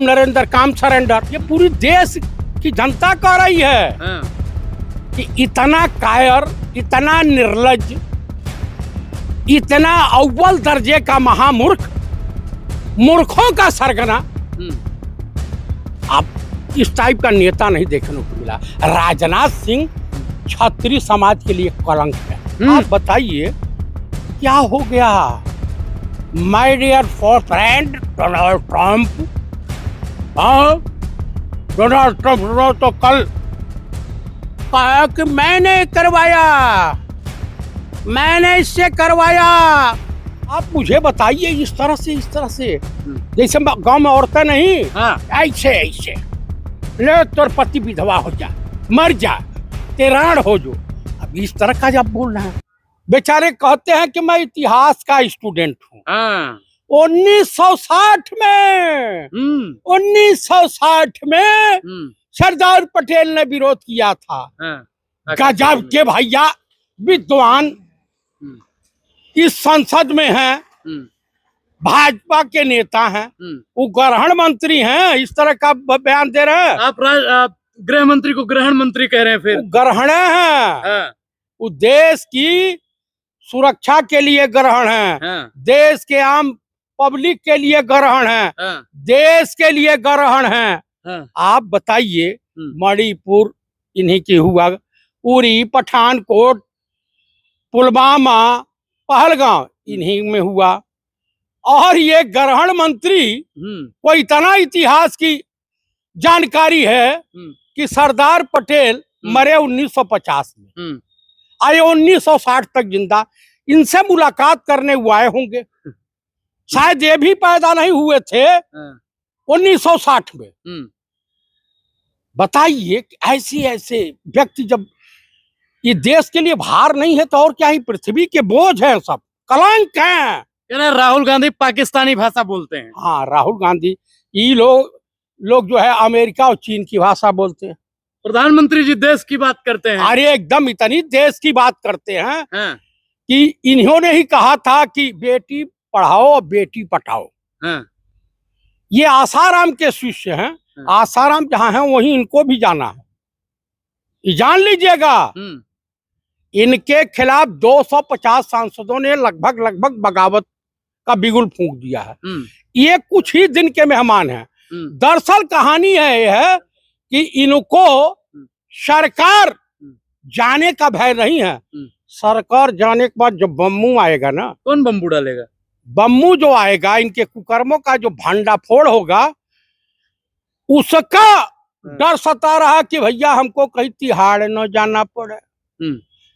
नरेंद्र काम सरेंडर, ये पूरी देश की जनता कह रही है कि इतना कायर, इतना निर्लज्ज, इतना अव्वल दर्जे का महामूर्ख, मूर्खों का सरगना अब इस टाइप का नेता नहीं देखने को मिला। राजनाथ सिंह क्षत्रिय समाज के लिए कलंक है। आप बताइए क्या हो गया? My dear friend Donald Trump, Donald Trump तो कल कहा कि मैंने करवाया, मैंने इससे करवाया। आप मुझे बताइए इस तरह से जैसे गांव में औरतें नहीं, ऐसे ले तोर पति विधवा हो जा, मर जा, तेरान हो जो। अब इस तरह का जब बोल रहे हैं, बेचारे कहते हैं कि मैं इतिहास का स्टूडेंट हूँ। 1960 में सरदार पटेल ने विरोध किया था। गजब के भैया विद्वान इस संसद में हैं, भाजपा के नेता हैं, वो ग्रहण मंत्री हैं, इस तरह का बयान दे रहे हैं। आप गृह मंत्री को ग्रहण मंत्री कह रहे हैं? फिर ग्रहण है, वो देश की सुरक्षा के लिए ग्रहण है, देश के आम पब्लिक के लिए ग्रहण है, देश के लिए ग्रहण है। आप बताइए मणिपुर इन्हीं की हुआ, उरी, पठानकोट, पुलवामा, पहलगांव इन्हीं में हुआ। और ये ग्रहण मंत्री को इतना इतिहास की जानकारी है कि सरदार पटेल मरे 1950 में, आए 1960 तक जिंदा। इनसे मुलाकात करने वो आए होंगे, शायद ये भी पैदा नहीं हुए थे 1960 में। बताइए ऐसे व्यक्ति जब ये देश के लिए भार नहीं है तो और क्या ही पृथ्वी के बोझ हैं, सब कलंक हैं। राहुल गांधी पाकिस्तानी भाषा बोलते हैं। हाँ, राहुल गांधी, ये लोग जो है अमेरिका और चीन की भाषा बोलते हैं। प्रधानमंत्री जी देश की बात करते हैं। अरे एकदम इतनी देश की बात करते हैं कि इन्होंने ही कहा था कि बेटी पढ़ाओ और बेटी पटाओ। ये आसाराम के शिष्य हैं, आसाराम जहाँ हैं वहीं इनको भी जाना है, ये जान लीजिएगा। इनके खिलाफ 250 सांसदों ने लगभग बगावत का बिगुल फूंक दिया है। ये कुछ ही दिन के मेहमान हैं। दरअसल कहानी है यह कि इनको सरकार जाने का भय नहीं है। सरकार जाने के बाद जो बम्बू आएगा ना, कौन बम्बू डालेगा? बम्बू जो आएगा, इनके कुकर्मों का जो भंडाफोड़ होगा, उसका डर सता रहा कि भैया हमको कहीं तिहाड़ न जाना पड़े।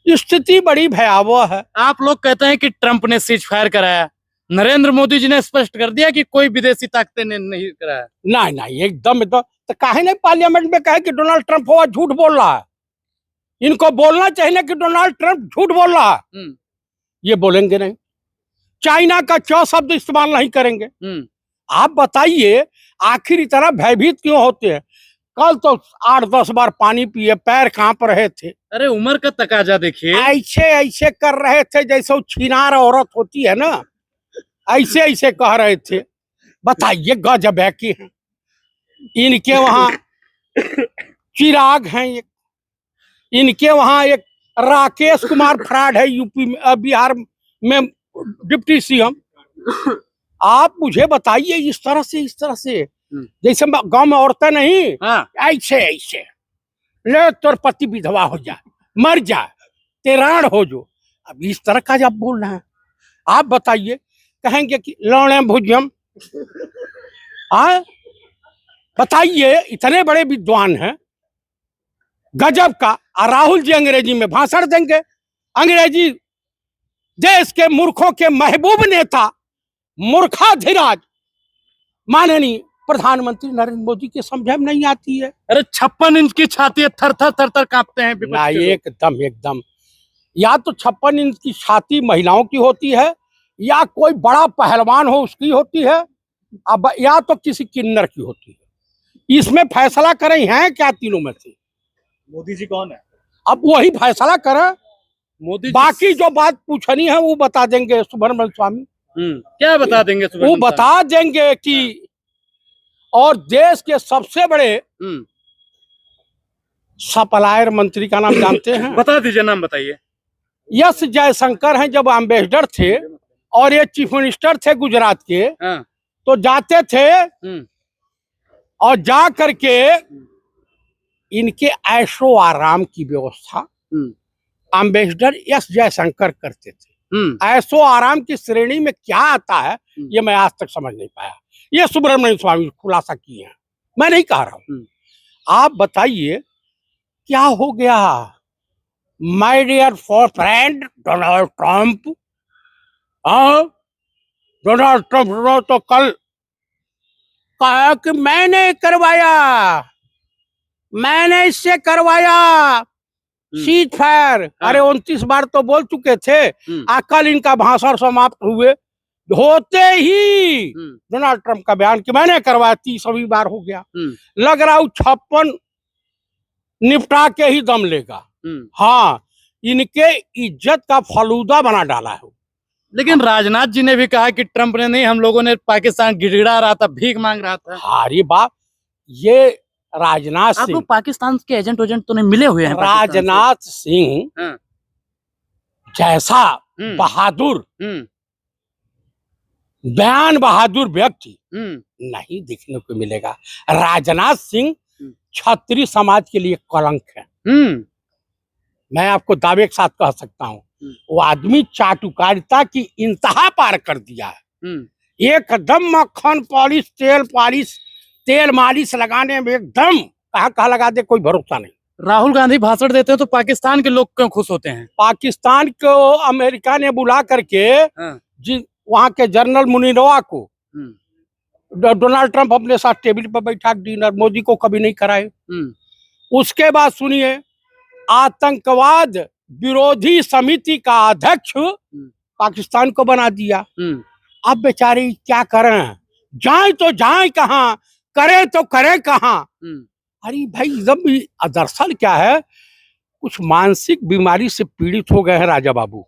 स्थिति बड़ी भयावह है। आप लोग कहते हैं कि ट्रंप ने सीज फायर कराया, नरेंद्र मोदी जी ने स्पष्ट कर दिया कि कोई विदेशी ताकतें ने नहीं कराया। नहीं एकदम तो काहे नहीं पार्लियामेंट में कहे कि डोनाल्ड ट्रंप हुआ झूठ बोल रहा है। इनको बोलना चाहिए कि डोनाल्ड ट्रंप झूठ बोल रहा है। ये बोलेंगे नहीं, चाइना का क्यों शब्द इस्तेमाल नहीं करेंगे। आप बताइए आखिर इतना भयभीत क्यों होते हैं? कल तो 8-10 बार पानी पिए, पैर कांप रहे थे। अरे उम्र का तकाजा देखिए, ऐसे कर रहे थे जैसे वो छिनार औरत होती है ना, ऐसे कह रहे थे। बताइए गजब है कि इनके वहां चिराग हैं, इनके वहां एक राकेश कुमार फ्राड है, यूपी में, बिहार में डिप्टी सीएम। आप मुझे बताइए इस तरह से जैसे गांव में औरतें नहीं, ऐसे ले तोर पति विधवा हो जा, मर जा, तेरान हो जो। अब इस तरह का जब बोल रहे हैं, आप बताइए कहेंगे कि लौड़े भुजम। बताइए इतने बड़े विद्वान हैं, गजब का। राहुल जी अंग्रेजी में भाषण देंगे, अंग्रेजी देश के मूर्खों के महबूब नेता, मूर्खाधिराज माननीय प्रधानमंत्री नरेंद्र मोदी के समझ में नहीं आती है। अरे 56 इंच की छाती है, थर कांपते हैं। एकदम या तो 56 इंच की छाती महिलाओं की होती है, या कोई बड़ा पहलवान हो उसकी होती है, अब या तो किसी किन्नर की होती है। इसमें फैसला करें हैं क्या तीनों में से? मोदी जी कौन है? अब वही फैसला करें। मोदी बाकी जो बात पूछनी है वो बता देंगे सुब्रमण्यम स्वामी। क्या बता देंगे? वो बता देंगे कि और देश के सबसे बड़े सप्लायर मंत्री का नाम जानते हैं? बता दीजिए, नाम बताइए। एस जयशंकर हैं। जब एम्बेसडर थे और ये चीफ मिनिस्टर थे गुजरात के, तो जाते थे और जा करके इनके ऐशो आराम की व्यवस्था एम्बेसडर एस जयशंकर करते थे। ऐशो आराम की श्रेणी में क्या आता है ये मैं आज तक समझ नहीं पाया। ये सुब्रमण्यम स्वामी खुलासा किए हैं, मैं नहीं कह रहा हूं। आप बताइए क्या हो गया my dear for friend Donald Trump? Donald Trump ने तो कल कहा कि मैंने करवाया, मैंने इससे करवाया सीज फायर। अरे 29 बार तो बोल चुके थे। कल इनका भाषण समाप्त हुए होते ही डोनाल्ड ट्रंप का बयान कि मैंने करवाया 30वीं बार हो गया। लग रहा 56 निपटा के ही दम लेगा। हाँ, इनके इज्जत का फलूदा बना डाला है। लेकिन राजनाथ जी ने भी कहा कि ट्रंप ने नहीं, हम लोगों ने पाकिस्तान गिड़गिड़ा रहा था, भीख मांग रहा था। अरे बाप, ये राजनाथ सिंह, आपको पाकिस्तान के एजेंट तो नहीं मिले हुए हैं? राजनाथ सिंह जैसा बहादुर, बयान बहादुर व्यक्ति नहीं देखने को मिलेगा। राजनाथ सिंह क्षत्रिय समाज के लिए कलंक है। मैं आपको दावे के साथ कह सकता हूँ, वो आदमी चाटुकारिता की इंतहा पार कर दिया है। एकदम मक्खन पॉलिश, तेल मालिश लगाने में एकदम कहाँ लगा दे, कोई भरोसा नहीं। राहुल गांधी भाषण देते हैं तो पाकिस्तान के लोग क्यों खुश होते हैं? पाकिस्तान को अमेरिका ने बुला करके वहाँ के जनरल मुनीरवा को डोनाल्ड ट्रंप अपने साथ टेबल पर बैठा डिनर मोदी को कभी नहीं कराए। उसके बाद सुनिए, आतंकवाद विरोधी समिति का अध्यक्ष पाकिस्तान को बना दिया। अब बेचारे क्या करें, जाए तो जाए कहाँ, करे तो करे कहाँ। अरे भाई, एकदम दरअसल क्या है, कुछ मानसिक बीमारी से पीड़ित हो गए हैं राजा बाबू।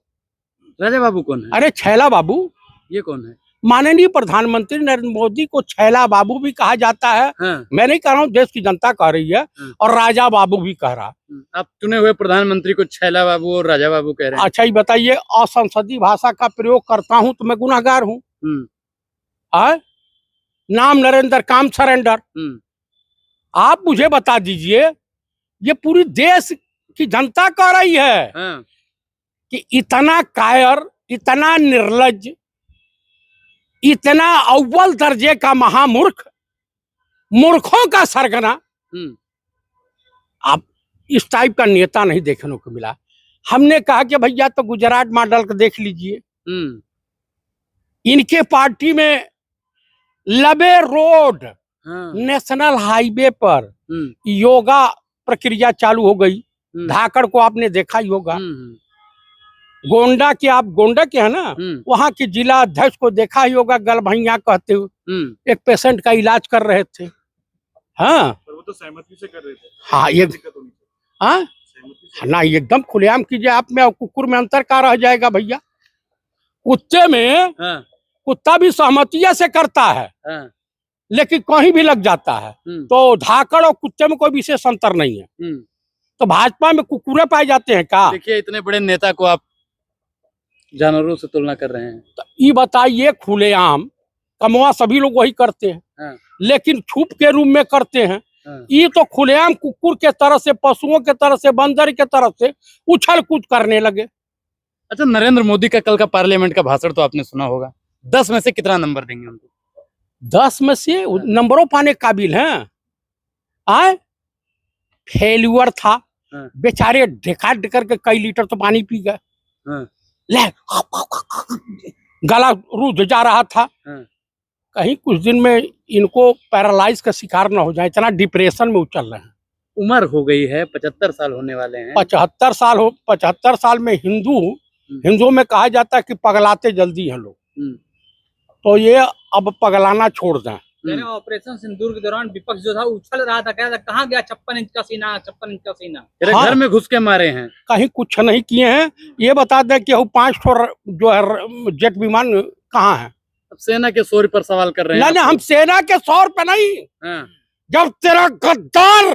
राजा बाबू कौन है? अरे छैला बाबू। ये कौन है? माननीय प्रधानमंत्री नरेंद्र मोदी को छैला बाबू भी कहा जाता है। मैं नहीं कह रहा हूँ, देश की जनता कह रही है और राजा बाबू भी कह रहा। आप चुने हुए प्रधानमंत्री को छैला बाबू और राजा बाबू कह रहे हैं। अच्छा, ये बताइए, असंसदीय भाषा का प्रयोग करता हूँ तो मैं गुनाहगार हूँ? नाम नरेंद्र, काम सरेंडर। आप मुझे बता दीजिए, ये पूरी देश की जनता कह रही है कि इतना कायर, इतना निर्लज्ज, इतना अव्वल दर्जे का महामूर्ख, मूर्खों का सरगना, अब इस टाइप का नेता नहीं देखने को मिला। हमने कहा कि भैया तो गुजरात मॉडल को देख लीजिए। इनके पार्टी में लबे रोड नेशनल हाईवे पर योगा प्रक्रिया चालू हो गई। धाकड़ को आपने देखा ही होगा। गोंडा के, आप गोंडा के है ना, वहाँ के जिला अध्यक्ष को देखा ही होगा, गलभैया कहते हुए एक पेशेंट का इलाज कर रहे थे। हाँ, वो तो सहमति से कर रहे थे। हाँ, ये ना एकदम खुलेआम कीजिए। आप में और कुकुर में अंतर क्या रह जाएगा भैया? कुत्ते में कुत्ता भी सहमतिया से करता है, लेकिन कहीं भी लग जाता है। तो धाकड़ और कुत्ते में कोई विशेष अंतर नहीं है। तो भाजपा में कुकुरे पाए जाते हैं क्या? देखिए, इतने बड़े नेता को आप जानवरों से तुलना कर रहे हैं। तो ये बताइए, खुलेआम कमवा सभी लोग वही करते हैं, लेकिन छुप के रूप में करते हैं। ये तो खुलेआम कुकुर के तरह से, पशुओं के तरह से, बंदर के तरह से उछल कूद करने लगे। अच्छा, नरेंद्र मोदी का कल का पार्लियामेंट का भाषण तो आपने सुना होगा। 10 में से कितना नंबर देंगे उनको? 10 में से नंबरों पाने काबिल हैं? फेल्यूर था। बेचारे ढेका करके कई लीटर तो पानी पी गए। गला रूझ जा रहा था। कहीं कुछ दिन में इनको पैरालाइज का शिकार न हो जाए, इतना डिप्रेशन में उछल रहे हैं। उम्र हो गई है, 75 साल होने वाले हैं। 75 साल में हिंदुओं में कहा जाता है कि पगलाते जल्दी हैं लोग। तो ये अब पगलाना छोड़ दें। ऑपरेशन सिंदूर के दौरान विपक्ष जो था उछल रहा था, कह रहा था कहाँ गया 56 इंच का सीना, 56 इंच का सीना। हाँ, घर में घुस के मारे हैं। कहीं कुछ नहीं किए हैं। ये बता दें कि वो 5 ठो जो है जेट विमान कहाँ है? अब सेना के शौर्य पर सवाल कर रहे हैं नहीं, हम सेना के शौर्य पे नहीं, हाँ, जब तेरा गद्दार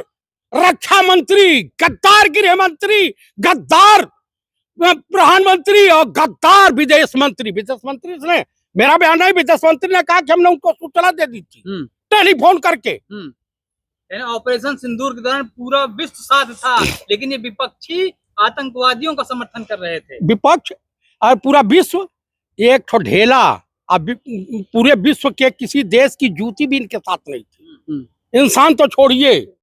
रक्षा मंत्री, गद्दार गृह मंत्री, गद्दार प्रधानमंत्री और गद्दार विदेश मंत्री ने, मेरा बयान नहीं, विदेश मंत्री ने कहा कि हमने उनको सूचना दे दी थी टेलीफोन करके। ऑपरेशन सिंदूर के दौरान पूरा विश्व साथ था, लेकिन ये विपक्षी आतंकवादियों का समर्थन कर रहे थे। विपक्ष और पूरा विश्व एक ठो ढेला, अब पूरे विश्व के किसी देश की जूती भी इनके साथ नहीं थी। इंसान तो छोड़िए,